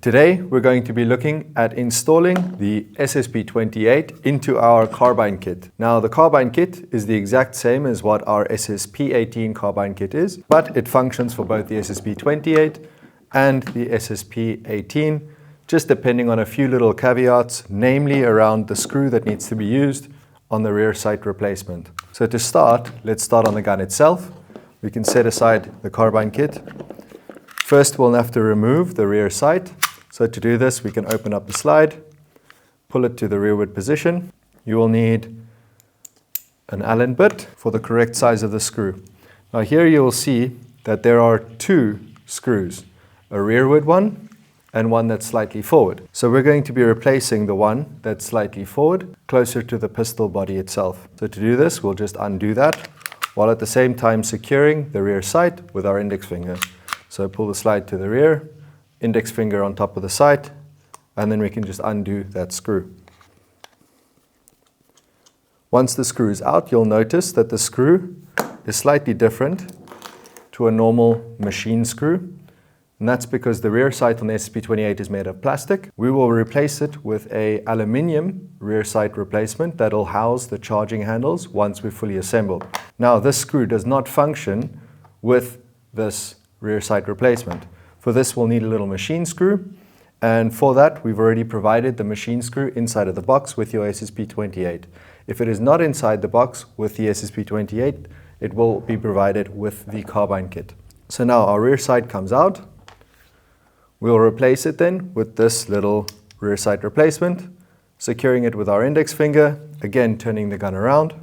Today we're going to be looking at installing the SSP28 into our Carbine kit. Now the Carbine kit is the exact same as what our SSP18 Carbine kit is, but it functions for both the SSP28 and the SSP18, just depending on a few little caveats, namely around the screw that needs to be used on the rear sight replacement. So to start, let's start on the gun itself. We can set aside the Carbine kit. First we'll have to remove the rear sight. So to do this, we can open up the slide, pull it to the rearward position. You will need an Allen bit for the correct size of the screw. Now here you will see that there are two screws, a rearward one and one that's slightly forward. So we're going to be replacing the one that's slightly forward, closer to the pistol body itself. So to do this, we'll just undo that, while at the same time securing the rear sight with our index finger. So pull the slide to the rear, index finger on top of the sight, and then we can just undo that screw. Once the screw is out, you'll notice that the screw is slightly different to a normal machine screw, and that's because the rear sight on the SSP28 is made of plastic. We will replace it with an aluminium rear sight replacement that'll house the charging handles once we're fully assembled. Now this screw does not function with this rear sight replacement. For this, we'll need a little machine screw, and for that, we've already provided the machine screw inside of the box with your SSP28. If it is not inside the box with the SSP28, it will be provided with the Carbine kit. So now our rear sight comes out. We'll replace it then with this little rear sight replacement, securing it with our index finger, again turning the gun around,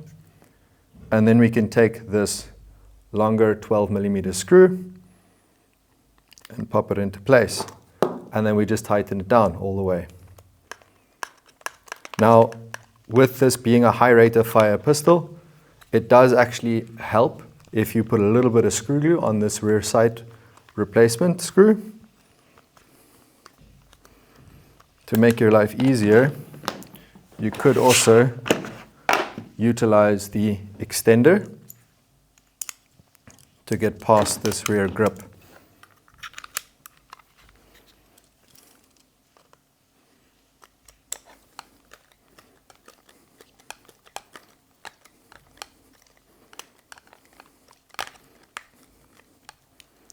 and then we can take this longer 12mm screw and pop it into place, and then we just tighten it down all the way. Now, with this being a high rate of fire pistol, it does actually help if you put a little bit of screw glue on this rear sight replacement screw. To make your life easier, you could also utilize the extender to get past this rear grip.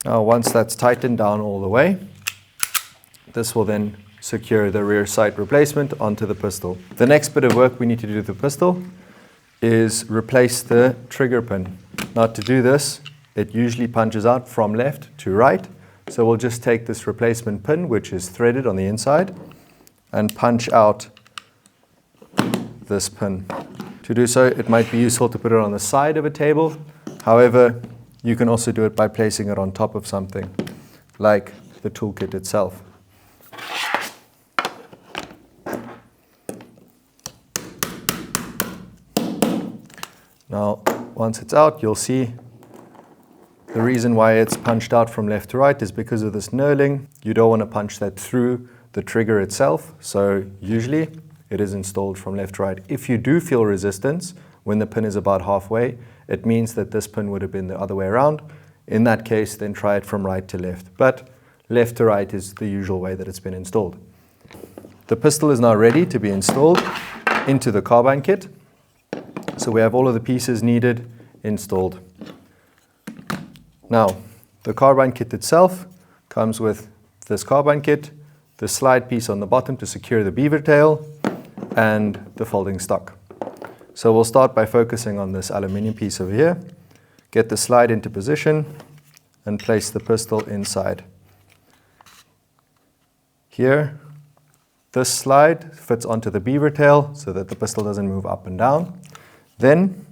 Now once that's tightened down all the way, this will then secure the rear sight replacement onto the pistol. The next bit of work we need to do to the pistol is replace the trigger pin. Now to do this, it usually punches out from left to right. So we'll just take this replacement pin, which is threaded on the inside, and punch out this pin. To do so, it might be useful to put it on the side of a table. However, you can also do it by placing it on top of something, like the toolkit itself. Now, once it's out, you'll see the reason why it's punched out from left to right is because of this knurling. You don't want to punch that through the trigger itself, so usually it is installed from left to right. If you do feel resistance when the pin is about halfway, it means that this pin would have been the other way around. In that case, then try it from right to left. But left to right is the usual way that it's been installed. The pistol is now ready to be installed into the Carbine kit. So we have all of the pieces needed installed. Now, the Carbine kit itself comes with this Carbine kit, the slide piece on the bottom to secure the beaver tail, and the folding stock. So we'll start by focusing on this aluminium piece over here, get the slide into position, and place the pistol inside. Here, this slide fits onto the beaver tail so that the pistol doesn't move up and down. Then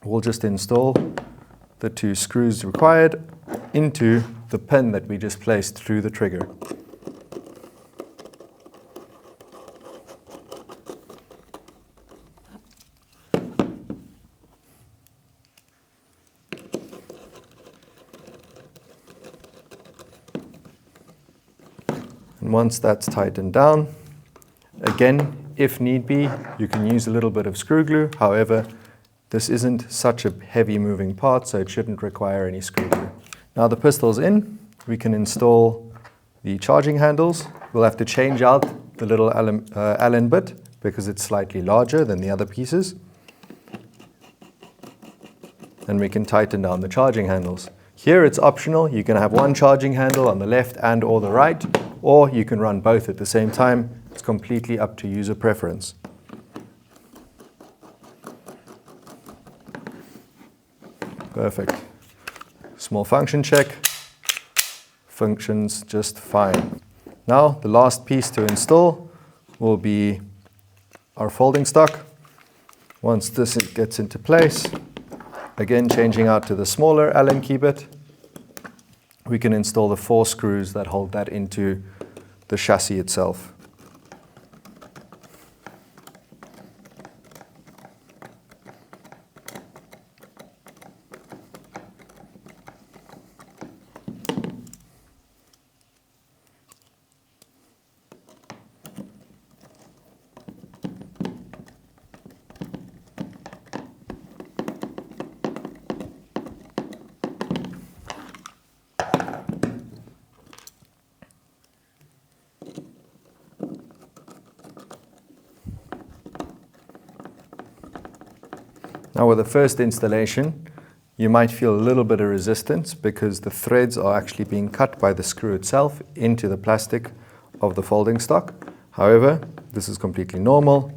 we'll just install the two screws required into the pin that we just placed through the trigger. And once that's tightened down, again, if need be, you can use a little bit of screw glue. However, this isn't such a heavy moving part, so it shouldn't require any screw glue. Now the pistol's in, we can install the charging handles. We'll have to change out the little Allen bit because it's slightly larger than the other pieces. And we can tighten down the charging handles. Here it's optional. You can have one charging handle on the left and or the right, or you can run both at the same time. It's completely up to user preference. Perfect. Small function check. Functions just fine. Now the last piece to install will be our folding stock. Once this gets into place, again changing out to the smaller Allen key bit, we can install the 4 screws that hold that into the chassis itself. Now with the first installation, you might feel a little bit of resistance because the threads are actually being cut by the screw itself into the plastic of the folding stock. However, this is completely normal.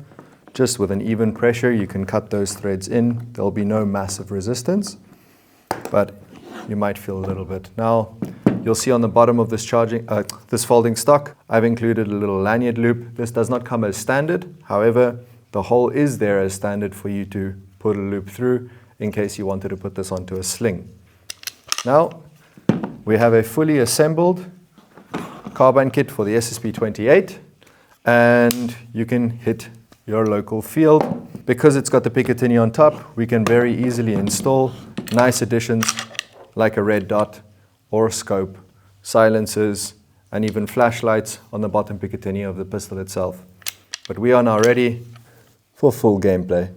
Just with an even pressure, you can cut those threads in. There'll be no massive resistance, but you might feel a little bit. Now, you'll see on the bottom of this folding stock, I've included a little lanyard loop. This does not come as standard. However, the hole is there as standard for you to put a loop through in case you wanted to put this onto a sling. Now, we have a fully assembled carbine kit for the SSP28, and you can hit your local field. Because it's got the Picatinny on top, we can very easily install nice additions like a red dot or a scope, silencers, and even flashlights on the bottom Picatinny of the pistol itself. But we are now ready for full gameplay.